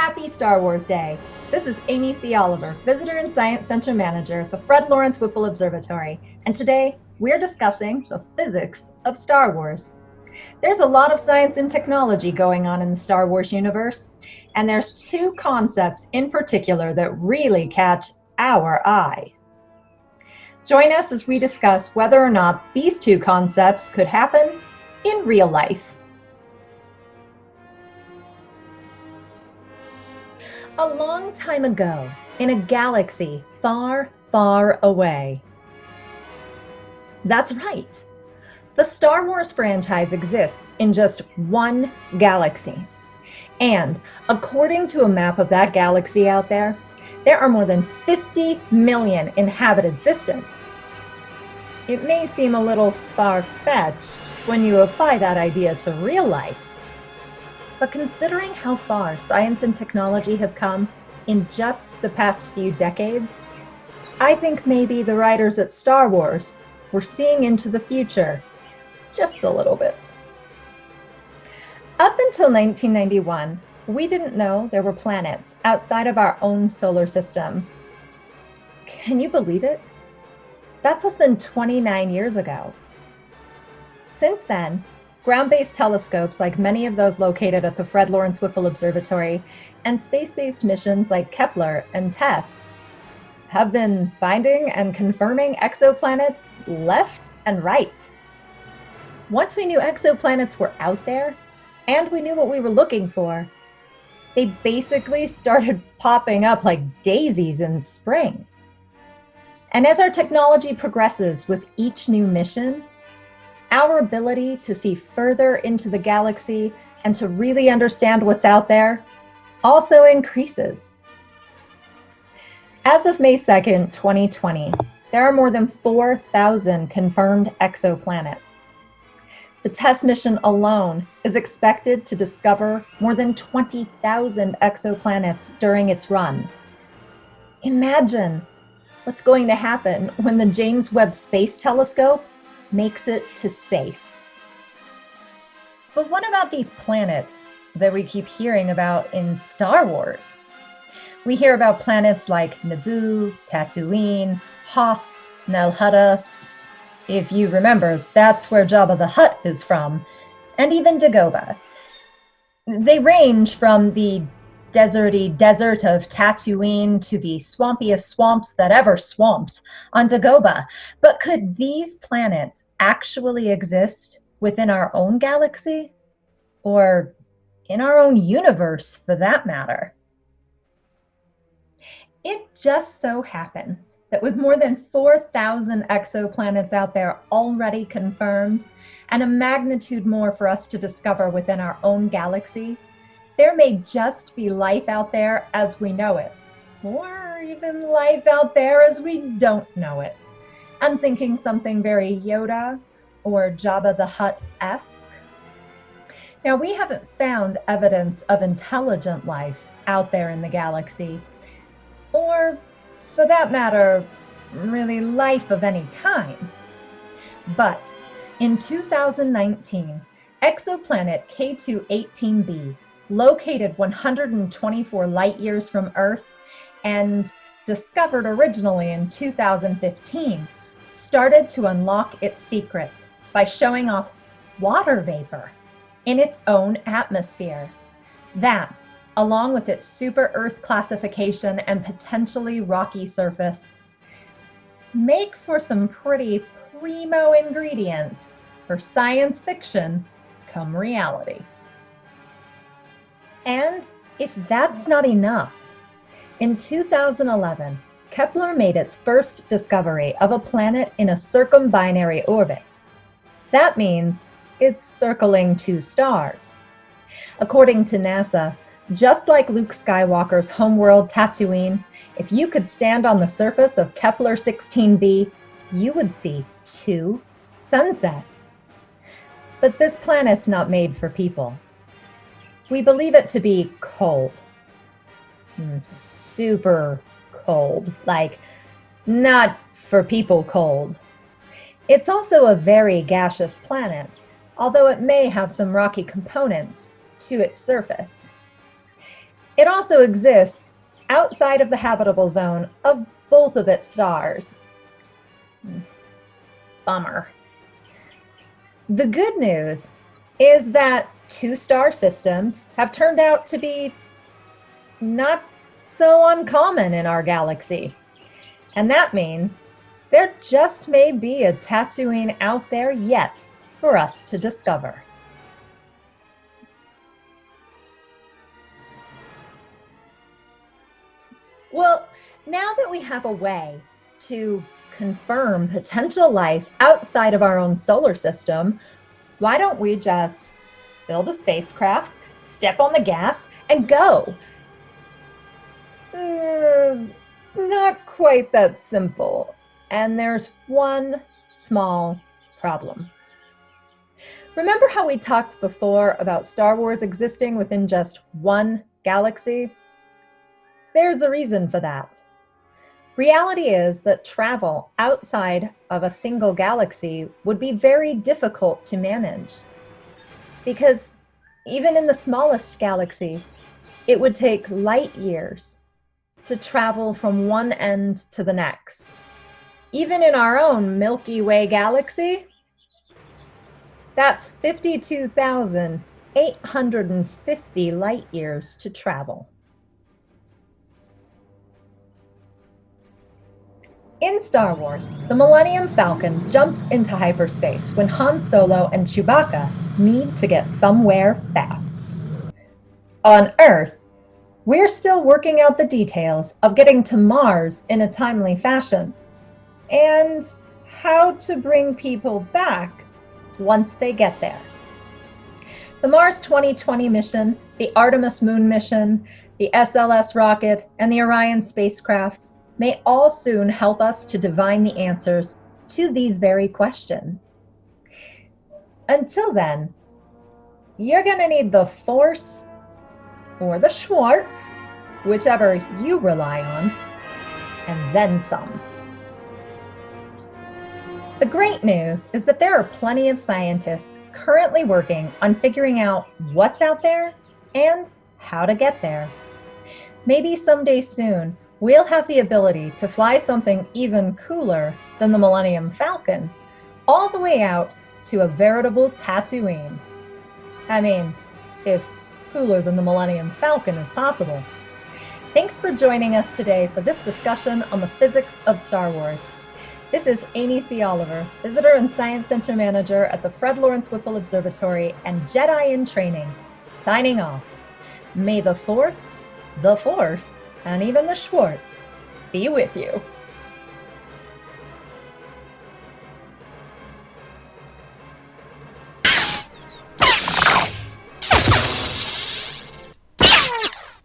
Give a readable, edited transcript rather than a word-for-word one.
Happy Star Wars Day! This is Amy C. Oliver, Visitor and Science Center Manager at the Fred Lawrence Whipple Observatory, and today we're discussing the physics of Star Wars. There's a lot of science and technology going on in the Star Wars universe, and there's two concepts in particular that really catch our eye. Join us as we discuss whether or not these two concepts could happen in real life. A long time ago, in a galaxy far, far away. That's right. The Star Wars franchise exists in just one galaxy. And according to a map of that galaxy out there, there are more than 50 million inhabited systems. It may seem a little far-fetched when you apply that idea to real life. But considering how far science and technology have come in just the past few decades, I think maybe the writers at Star Wars were seeing into the future just a little bit. Up until 1991, we didn't know there were planets outside of our own solar system. Can you believe it? That's less than 29 years ago. Since then, ground-based telescopes like many of those located at the Fred Lawrence Whipple Observatory and space-based missions like Kepler and TESS have been finding and confirming exoplanets left and right. Once we knew exoplanets were out there and we knew what we were looking for, they basically started popping up like daisies in spring. And as our technology progresses with each new mission, our ability to see further into the galaxy and to really understand what's out there also increases. As of May 2nd, 2020, there are more than 4,000 confirmed exoplanets. The TESS mission alone is expected to discover more than 20,000 exoplanets during its run. Imagine what's going to happen when the James Webb Space Telescope makes it to space. But what about these planets that we keep hearing about in Star Wars? We hear about planets like Naboo, Tatooine, Hoth, Nal Hutta. If you remember, that's where Jabba the Hutt is from, and even Dagobah. They range from the deserty desert of Tatooine to the swampiest swamps that ever swamped on Dagobah. But could these planets actually exist within our own galaxy? Or in our own universe, for that matter? It just so happens that with more than 4,000 exoplanets out there already confirmed, and a magnitude more for us to discover within our own galaxy, there may just be life out there as we know it, or even life out there as we don't know it. I'm thinking something very Yoda or Jabba the Hutt-esque. Now, we haven't found evidence of intelligent life out there in the galaxy, or for that matter, really life of any kind. But in 2019, exoplanet K2-18b, located 124 light years from Earth and discovered originally in 2015, started to unlock its secrets by showing off water vapor in its own atmosphere. That, along with its super Earth classification and potentially rocky surface, make for some pretty primo ingredients for science fiction come reality. And if that's not enough, in 2011, Kepler made its first discovery of a planet in a circumbinary orbit. That means it's circling two stars. According to NASA, just like Luke Skywalker's homeworld Tatooine, if you could stand on the surface of Kepler 16b, you would see two sunsets. But this planet's not made for people. We believe it to be cold. Super cold, like not for people cold. It's also a very gaseous planet, although it may have some rocky components to its surface. It also exists outside of the habitable zone of both of its stars. Bummer. The good news is that two star systems have turned out to be not so uncommon in our galaxy. And that means there just may be a Tatooine out there yet for us to discover. Well, now that we have a way to confirm potential life outside of our own solar system, why don't we just build a spacecraft, step on the gas, and go? Not quite that simple. And there's one small problem. Remember how we talked before about Star Wars existing within just one galaxy? There's a reason for that. Reality is that travel outside of a single galaxy would be very difficult to manage. Because even in the smallest galaxy, it would take light years to travel from one end to the next. Even in our own Milky Way galaxy, that's 52,850 light years to travel. In Star Wars, the Millennium Falcon jumps into hyperspace when Han Solo and Chewbacca need to get somewhere fast. On Earth, we're still working out the details of getting to Mars in a timely fashion, and how to bring people back once they get there. The Mars 2020 mission, the Artemis moon mission, the SLS rocket, and the Orion spacecraft may all soon help us to divine the answers to these very questions. Until then, you're going to need the Force or the Schwartz, whichever you rely on, and then some. The great news is that there are plenty of scientists currently working on figuring out what's out there and how to get there. Maybe someday soon, we'll have the ability to fly something even cooler than the Millennium Falcon all the way out to a veritable Tatooine. I mean, if cooler than the Millennium Falcon is possible. Thanks for joining us today for this discussion on the physics of Star Wars. This is Amy C. Oliver, Visitor and Science Center Manager at the Fred Lawrence Whipple Observatory and Jedi in Training, signing off. May the Fourth, the Force, and even the Schwartz be with you.